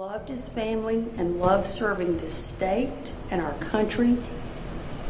loved his family and loved serving this state and our country.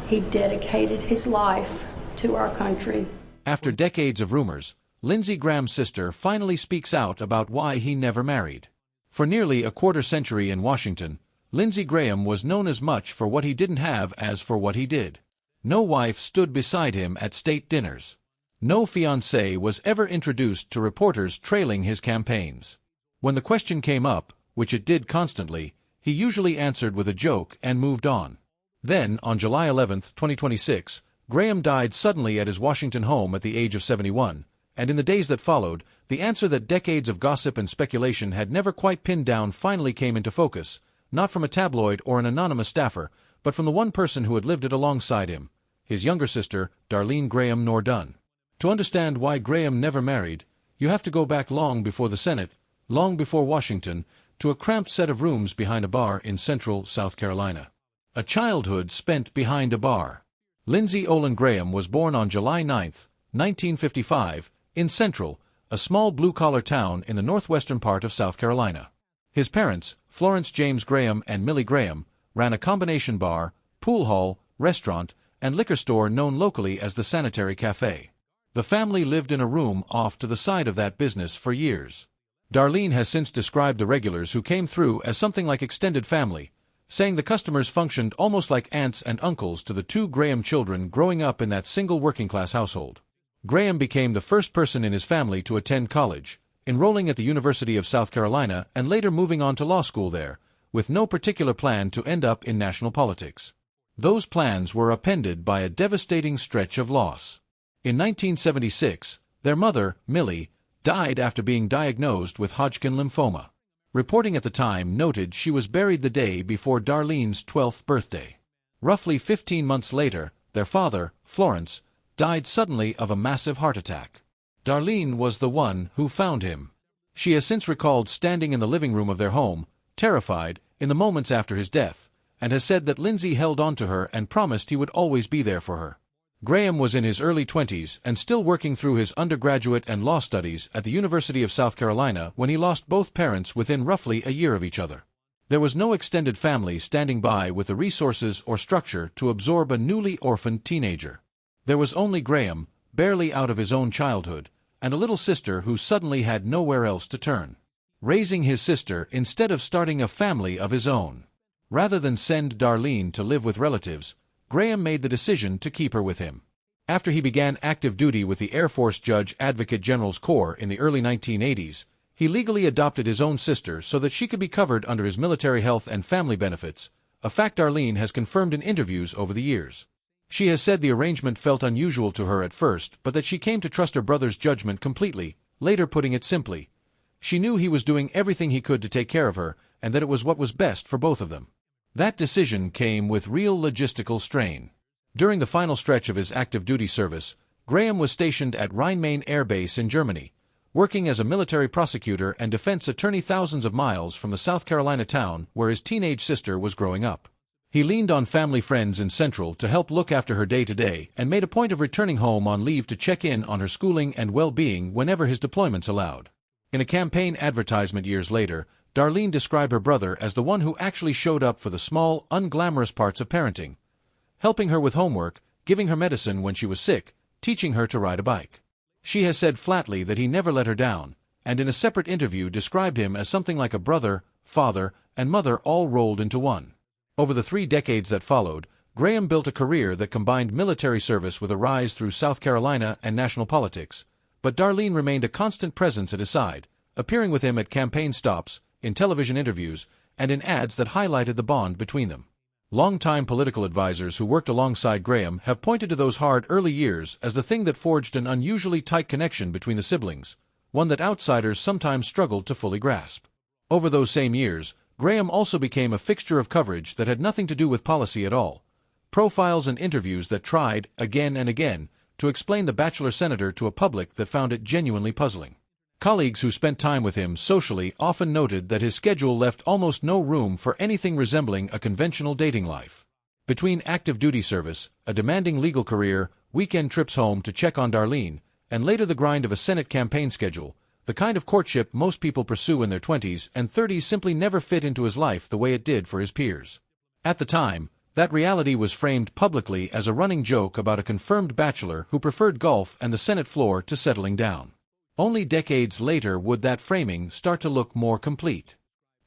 He dedicated his life to our country. After decades of rumors, Lindsey Graham's sister finally speaks out about why he never married. For nearly a quarter-century in Washington, Lindsey Graham was known as much for what he didn't have as for what he did. No wife stood beside him at state dinners. No fiancé was ever introduced to reporters trailing his campaigns. When the question came up, which it did constantly, he usually answered with a joke and moved on. Then, on July 11, 2026, Graham died suddenly at his Washington home at the age of 71, and in the days that followed, the answer that decades of gossip and speculation had never quite pinned down finally came into focus, not from a tabloid or an anonymous staffer, but from the one person who had lived it alongside him, his younger sister, Darlene Graham Nordun. To understand why Graham never married, you have to go back long before the Senate, long before Washington, to a cramped set of rooms behind a bar in central South Carolina. A childhood spent behind a bar. Lindsey Olin Graham was born on July 9, 1955, in Central, a small blue-collar town in the northwestern part of South Carolina. His parents, Florence James Graham and Millie Graham, ran a combination bar, pool hall, restaurant, and liquor store known locally as the Sanitary Cafe. The family lived in a room off to the side of that business for years. Darlene has since described the regulars who came through as something like extended family, saying the customers functioned almost like aunts and uncles to the two Graham children growing up in that single working-class household. Graham became the first person in his family to attend college, enrolling at the University of South Carolina and later moving on to law school there, with no particular plan to end up in national politics. Those plans were upended by a devastating stretch of loss. In 1976, their mother, Millie, died after being diagnosed with Hodgkin lymphoma. Reporting at the time noted she was buried the day before Darlene's 12th birthday. Roughly 15 months later, their father, Florence, died suddenly of a massive heart attack. Darlene was the one who found him. She has since recalled standing in the living room of their home, terrified, in the moments after his death, and has said that Lindsey held on to her and promised he would always be there for her. Graham was in his early 20s and still working through his undergraduate and law studies at the University of South Carolina when he lost both parents within roughly a year of each other. There was no extended family standing by with the resources or structure to absorb a newly orphaned teenager. There was only Graham, barely out of his own childhood, and a little sister who suddenly had nowhere else to turn. Raising his sister instead of starting a family of his own. Rather than send Darlene to live with relatives, Graham made the decision to keep her with him. After he began active duty with the Air Force Judge Advocate General's Corps in the early 1980s, he legally adopted his own sister so that she could be covered under his military health and family benefits, a fact Darlene has confirmed in interviews over the years. She has said the arrangement felt unusual to her at first, but that she came to trust her brother's judgment completely, later putting it simply. She knew he was doing everything he could to take care of her, and that it was what was best for both of them. That decision came with real logistical strain. During the final stretch of his active duty service, Graham was stationed at Rhein-Main Air Base in Germany, working as a military prosecutor and defense attorney thousands of miles from the South Carolina town where his teenage sister was growing up. He leaned on family friends in Central to help look after her day-to-day and made a point of returning home on leave to check in on her schooling and well-being whenever his deployments allowed. In a campaign advertisement years later, Darlene described her brother as the one who actually showed up for the small, unglamorous parts of parenting, helping her with homework, giving her medicine when she was sick, teaching her to ride a bike. She has said flatly that he never let her down, and in a separate interview described him as something like a brother, father, and mother all rolled into one. Over the 3 decades that followed, Graham built a career that combined military service with a rise through South Carolina and national politics, but Darlene remained a constant presence at his side, appearing with him at campaign stops, in television interviews, and in ads that highlighted the bond between them. Longtime political advisors who worked alongside Graham have pointed to those hard early years as the thing that forged an unusually tight connection between the siblings, one that outsiders sometimes struggled to fully grasp. Over those same years, Graham also became a fixture of coverage that had nothing to do with policy at all. Profiles and interviews that tried, again and again, to explain the bachelor senator to a public that found it genuinely puzzling. Colleagues who spent time with him socially often noted that his schedule left almost no room for anything resembling a conventional dating life. Between active duty service, a demanding legal career, weekend trips home to check on Darlene, and later the grind of a Senate campaign schedule, the kind of courtship most people pursue in their 20s and 30s simply never fit into his life the way it did for his peers. At the time, that reality was framed publicly as a running joke about a confirmed bachelor who preferred golf and the Senate floor to settling down. Only decades later would that framing start to look more complete.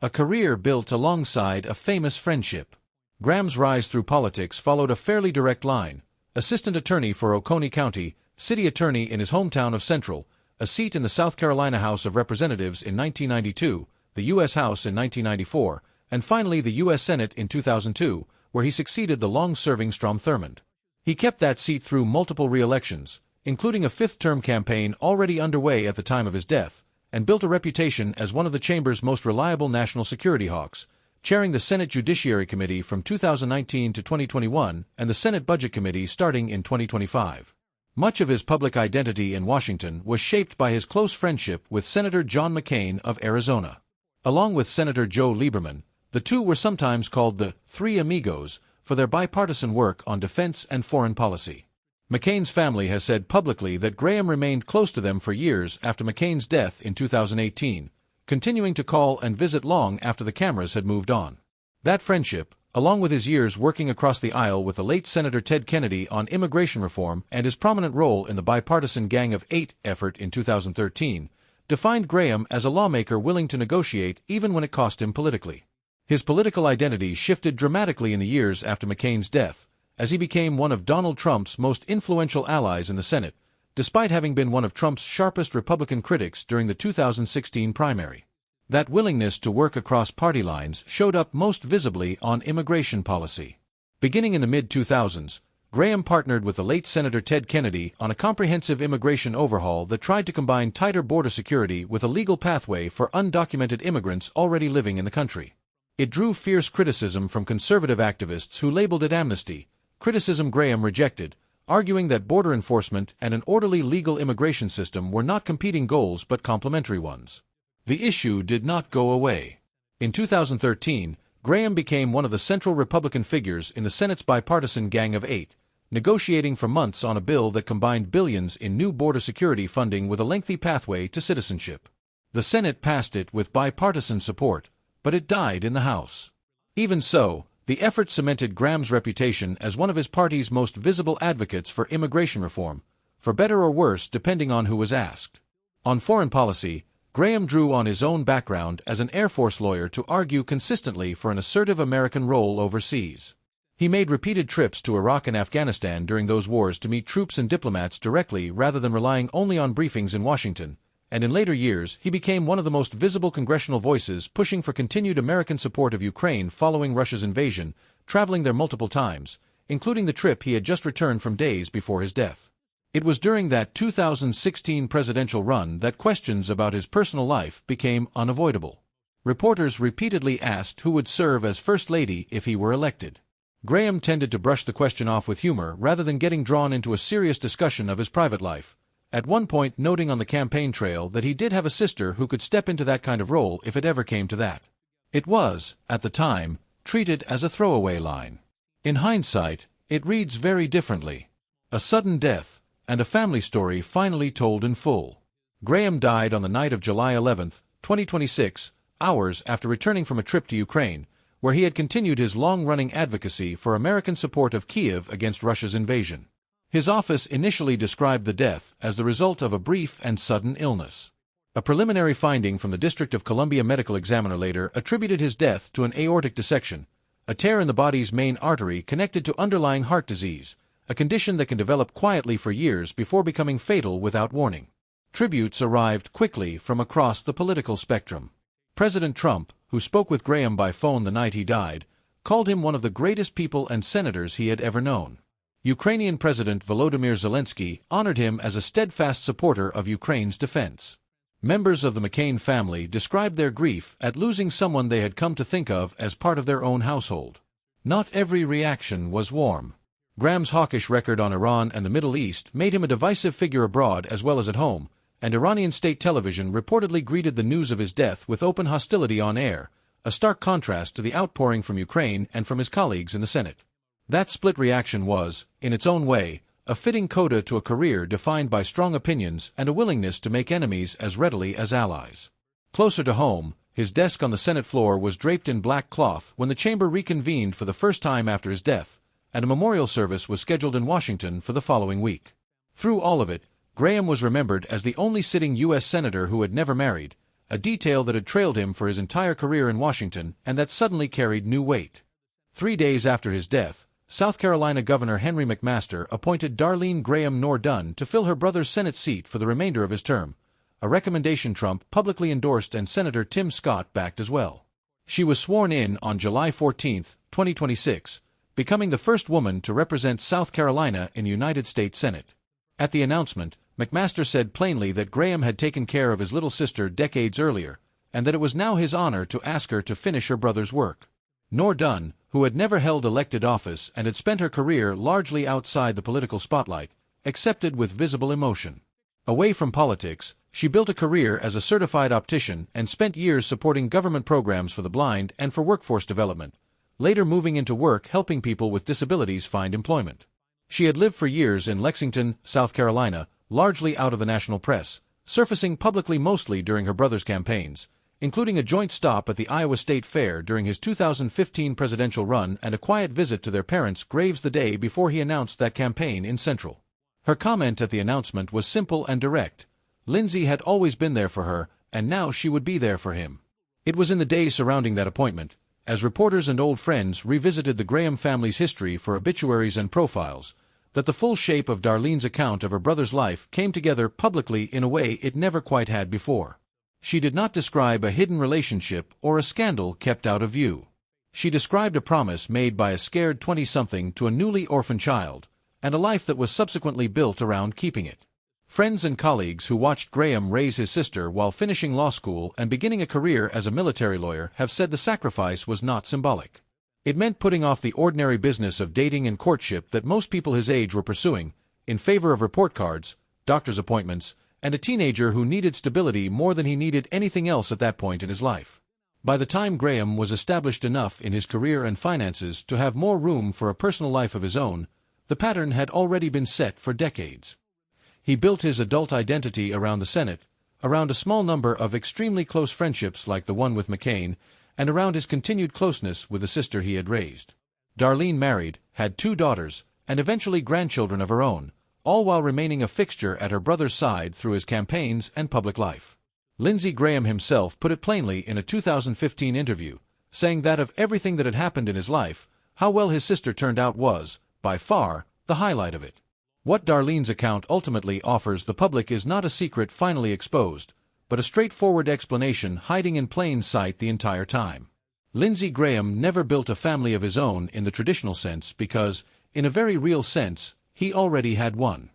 A career built alongside a famous friendship. Graham's rise through politics followed a fairly direct line: assistant attorney for Oconee County, city attorney in his hometown of Central, a seat in the South Carolina House of Representatives in 1992, the U.S. House in 1994, and finally the U.S. Senate in 2002, where he succeeded the long-serving Strom Thurmond. He kept that seat through multiple re-elections, including a fifth-term campaign already underway at the time of his death, and built a reputation as one of the chamber's most reliable national security hawks, chairing the Senate Judiciary Committee from 2019 to 2021 and the Senate Budget Committee starting in 2025. Much of his public identity in Washington was shaped by his close friendship with Senator John McCain of Arizona. Along with Senator Joe Lieberman, the two were sometimes called the Three Amigos for their bipartisan work on defense and foreign policy. McCain's family has said publicly that Graham remained close to them for years after McCain's death in 2018, continuing to call and visit long after the cameras had moved on. That friendship, along with his years working across the aisle with the late Senator Ted Kennedy on immigration reform and his prominent role in the bipartisan Gang of Eight effort in 2013, defined Graham as a lawmaker willing to negotiate even when it cost him politically. His political identity shifted dramatically in the years after McCain's death, as he became one of Donald Trump's most influential allies in the Senate, despite having been one of Trump's sharpest Republican critics during the 2016 primary. That willingness to work across party lines showed up most visibly on immigration policy. Beginning in the mid-2000s, Graham partnered with the late Senator Ted Kennedy on a comprehensive immigration overhaul that tried to combine tighter border security with a legal pathway for undocumented immigrants already living in the country. It drew fierce criticism from conservative activists who labeled it amnesty, criticism Graham rejected, arguing that border enforcement and an orderly legal immigration system were not competing goals but complementary ones. The issue did not go away. In 2013, Graham became one of the central Republican figures in the Senate's bipartisan Gang of Eight, negotiating for months on a bill that combined billions in new border security funding with a lengthy pathway to citizenship. The Senate passed it with bipartisan support, but it died in the House. Even so, the effort cemented Graham's reputation as one of his party's most visible advocates for immigration reform, for better or worse depending on who was asked. On foreign policy, Graham drew on his own background as an Air Force lawyer to argue consistently for an assertive American role overseas. He made repeated trips to Iraq and Afghanistan during those wars to meet troops and diplomats directly rather than relying only on briefings in Washington, and in later years he became one of the most visible congressional voices pushing for continued American support of Ukraine following Russia's invasion, traveling there multiple times, including the trip he had just returned from days before his death. It was during that 2016 presidential run that questions about his personal life became unavoidable. Reporters repeatedly asked who would serve as First Lady if he were elected. Graham tended to brush the question off with humor rather than getting drawn into a serious discussion of his private life, at one point noting on the campaign trail that he did have a sister who could step into that kind of role if it ever came to that. It was, at the time, treated as a throwaway line. In hindsight, it reads very differently. A sudden death, and a family story finally told in full. Graham died on the night of July 11, 2026, hours after returning from a trip to Ukraine, where he had continued his long-running advocacy for American support of Kyiv against Russia's invasion. His office initially described the death as the result of a brief and sudden illness. A preliminary finding from the District of Columbia medical examiner later attributed his death to an aortic dissection, a tear in the body's main artery connected to underlying heart disease, a condition that can develop quietly for years before becoming fatal without warning. Tributes arrived quickly from across the political spectrum. President Trump, who spoke with Graham by phone the night he died, called him one of the greatest people and senators he had ever known. Ukrainian President Volodymyr Zelensky honored him as a steadfast supporter of Ukraine's defense. Members of the McCain family described their grief at losing someone they had come to think of as part of their own household. Not every reaction was warm. Graham's hawkish record on Iran and the Middle East made him a divisive figure abroad as well as at home, and Iranian state television reportedly greeted the news of his death with open hostility on air, a stark contrast to the outpouring from Ukraine and from his colleagues in the Senate. That split reaction was, in its own way, a fitting coda to a career defined by strong opinions and a willingness to make enemies as readily as allies. Closer to home, his desk on the Senate floor was draped in black cloth when the chamber reconvened for the first time after his death, and a memorial service was scheduled in Washington for the following week. Through all of it, Graham was remembered as the only sitting U.S. Senator who had never married, a detail that had trailed him for his entire career in Washington and that suddenly carried new weight. 3 days after his death, South Carolina Governor Henry McMaster appointed Darlene Graham Dunn to fill her brother's Senate seat for the remainder of his term, a recommendation Trump publicly endorsed and Senator Tim Scott backed as well. She was sworn in on July 14, 2026, becoming the first woman to represent South Carolina in the United States Senate. At the announcement, McMaster said plainly that Graham had taken care of his little sister decades earlier, and that it was now his honor to ask her to finish her brother's work. Dunn, who had never held elected office and had spent her career largely outside the political spotlight, accepted with visible emotion. Away from politics, she built a career as a certified optician and spent years supporting government programs for the blind and for workforce development, later moving into work helping people with disabilities find employment. She had lived for years in Lexington, South Carolina, largely out of the national press, surfacing publicly mostly during her brother's campaigns, including a joint stop at the Iowa State Fair during his 2015 presidential run and a quiet visit to their parents' graves the day before he announced that campaign in Central. Her comment at the announcement was simple and direct. Lindsey had always been there for her, and now she would be there for him. It was in the days surrounding that appointment, as reporters and old friends revisited the Graham family's history for obituaries and profiles, that the full shape of Darlene's account of her brother's life came together publicly in a way it never quite had before. She did not describe a hidden relationship or a scandal kept out of view. She described a promise made by a scared 20-something to a newly orphaned child, and a life that was subsequently built around keeping it. Friends and colleagues who watched Graham raise his sister while finishing law school and beginning a career as a military lawyer have said the sacrifice was not symbolic. It meant putting off the ordinary business of dating and courtship that most people his age were pursuing, in favor of report cards, doctor's appointments, and a teenager who needed stability more than he needed anything else at that point in his life. By the time Graham was established enough in his career and finances to have more room for a personal life of his own, the pattern had already been set for decades. He built his adult identity around the Senate, around a small number of extremely close friendships like the one with McCain, and around his continued closeness with the sister he had raised. Darlene married, had 2 daughters, and eventually grandchildren of her own, all while remaining a fixture at her brother's side through his campaigns and public life. Lindsey Graham himself put it plainly in a 2015 interview, saying that of everything that had happened in his life, how well his sister turned out was, by far, the highlight of it. What Darlene's account ultimately offers the public is not a secret finally exposed, but a straightforward explanation hiding in plain sight the entire time. Lindsey Graham never built a family of his own in the traditional sense because, in a very real sense, he already had one.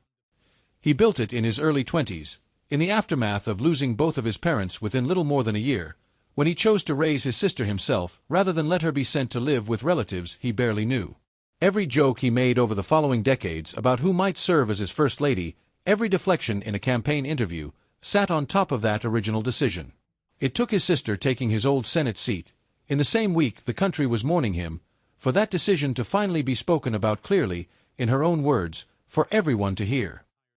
He built it in his early 20s, in the aftermath of losing both of his parents within little more than a year, when he chose to raise his sister himself rather than let her be sent to live with relatives he barely knew. Every joke he made over the following decades about who might serve as his first lady, every deflection in a campaign interview, sat on top of that original decision. It took his sister taking his old Senate seat, in the same week the country was mourning him, for that decision to finally be spoken about clearly, in her own words, for everyone to hear.